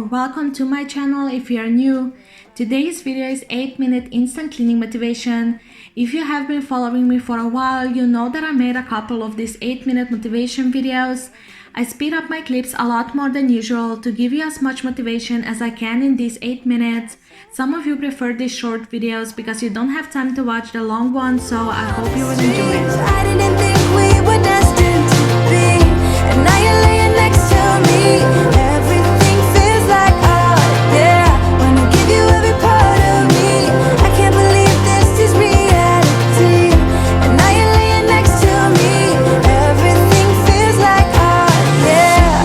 welcome to my channel if you are new. Today's video is 8-minute instant cleaning motivation. If you have been following me for a while, you know that I made a couple of these 8-minute motivation videos. I speed up my clips a lot more than usual to give you as much motivation as I can in these 8 minutes. Some of you prefer these short videos because you don't have time to watch the long ones, so I hope you will enjoy it. I didn't think we were destined to be, and now you're laying next to me. Everything feels like art, yeah. Wanna give you every part of me. I can't believe this is reality, and now you're laying next to me. Everything feels like art, yeah.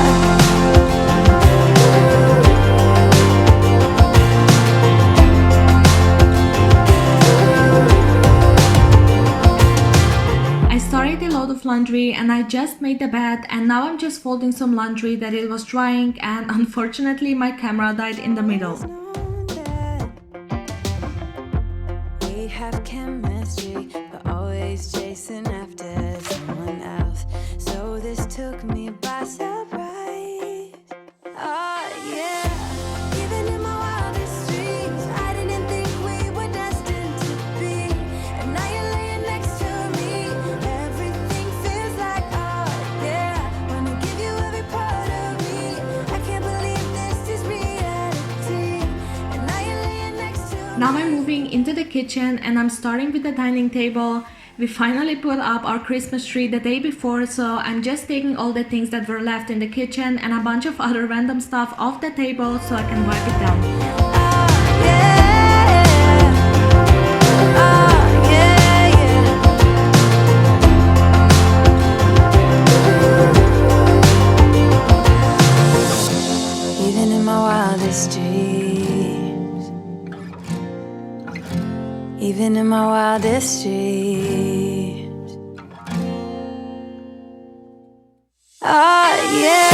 I started a load of laundry and I just made the bed, and now I'm just folding some laundry that it was drying, and unfortunately my camera died in the middle. We have chemistry, but always chasing after someone else. So this took me by surprise. Oh yeah. Even in my wildest dreams, I didn't think we were destined to be. And now you're laying next to me. Everything feels like art, yeah. Wanna give you every part of me. I can't believe this is reality. And now you're laying next to me. Now I'm moving into the kitchen and I'm starting with the dining table. We finally put up our Christmas tree the day before, so I'm just taking all the things that were left in the kitchen and a bunch of other random stuff off the table so I can wipe it down. Even in my wildest dreams, even in my wildest dreams. Oh yeah,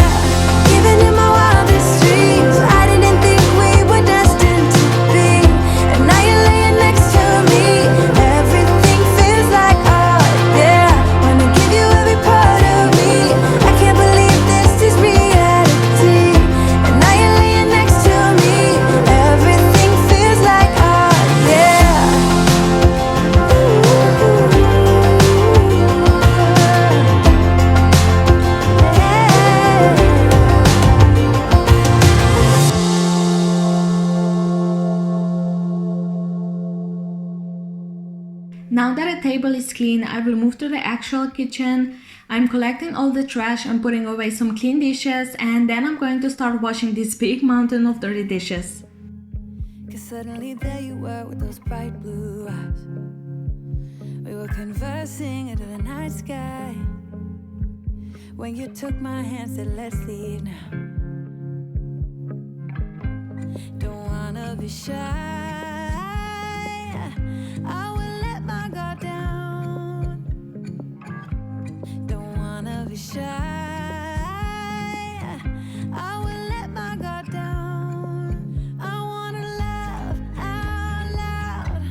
even in my wildest dreams, I didn't think we were destined to be. And now you're laying next to me. Everything feels like art, yeah. Wanna give you every part of me. I can't believe this is reality. And now you're laying next to me. Everything feels like art, yeah. Now that the table is clean, I will move to the actual kitchen. I'm collecting all the trash and putting away some clean dishes, and then I'm going to start washing this big mountain of dirty dishes. 'Cause suddenly there you were with those bright blue eyes. We were conversing under the night sky. When you took my hand, said let's leave now. Don't wanna be shy. I will let my guard down. Don't wanna be shy. I will let my guard down. I wanna laugh out loud.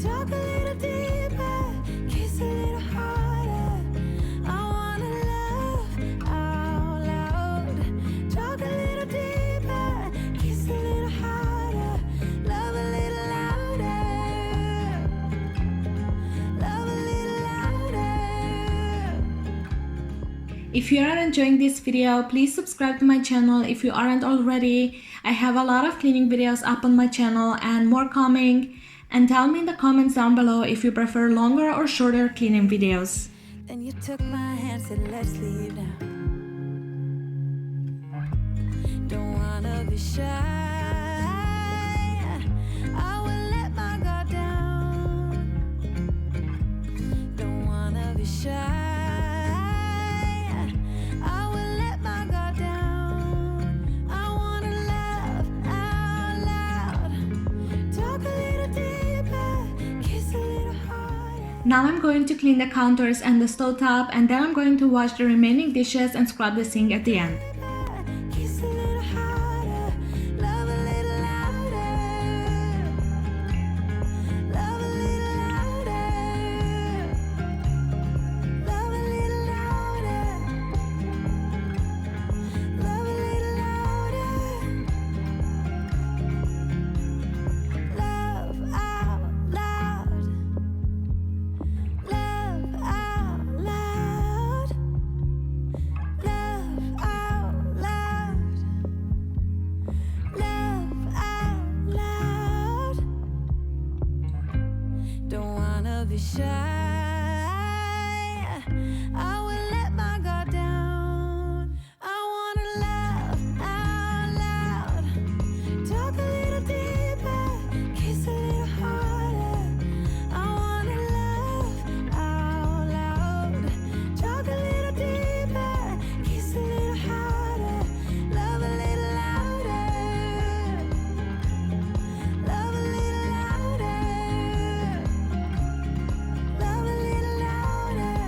Talk a little deeper, kiss a little harder. I wanna laugh out loud. Talk a little deeper, kiss a little harder. Love a little louder. Love a little louder. If you are enjoying this video, please subscribe to my channel if you aren't already. I have a lot of cleaning videos up on my channel and more coming. And tell me in the comments down below if you prefer longer or shorter cleaning videos. Then you took my hand, said let's leave now. Don't wanna be shy. I will let my guard down. Don't wanna be shy. I will let my guard down. I wanna laugh out loud. Talk a little deeper, kiss a little harder. Now I'm going to clean the counters and the stove top, and then I'm going to wash the remaining dishes and scrub the sink at the end. Kiss a little harder, love a little louder. Love a little louder. Love a little louder. Love a little louder. wanna be shy. I will let my guard down. I wanna laugh out loud, talk a little deeper, kiss a little harder. I wanna laugh out loud, talk a little deeper, kiss a little harder, love a little louder, love a little louder, love a little louder,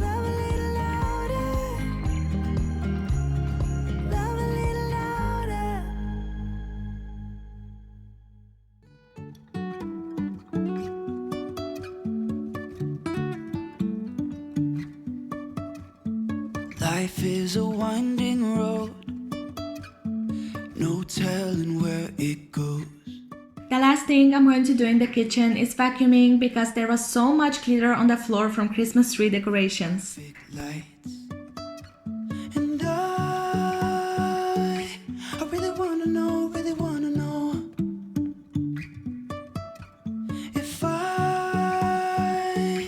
love a little louder, love a little louder. Life is a winding road, no telling where it goes. The last thing I'm going to do in the kitchen is vacuuming because there was so much glitter on the floor from Christmas tree decorations. Big lights, and I really wanna know if I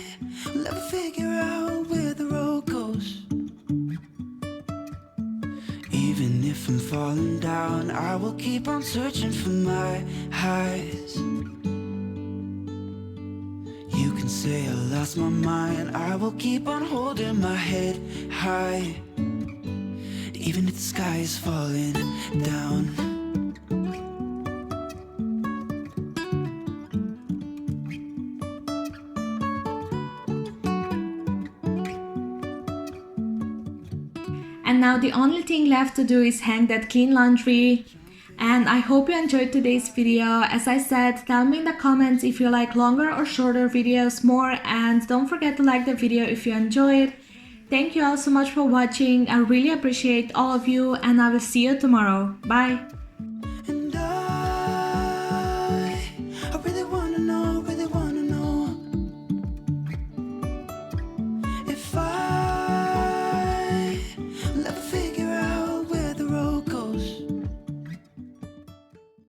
will ever figure out where the road goes. Even if I'm falling down, I will keep on searching for my highs. You can say I lost my mind, I will keep on holding my head high, even if the sky is falling down. And now the only thing left to do is hang that clean laundry. And I hope you enjoyed today's video. As I said, tell me in the comments if you like longer or shorter videos more, and don't forget to like the video if you enjoyed. Thank you all so much for watching. I really appreciate all of you, and I will see you tomorrow. Bye!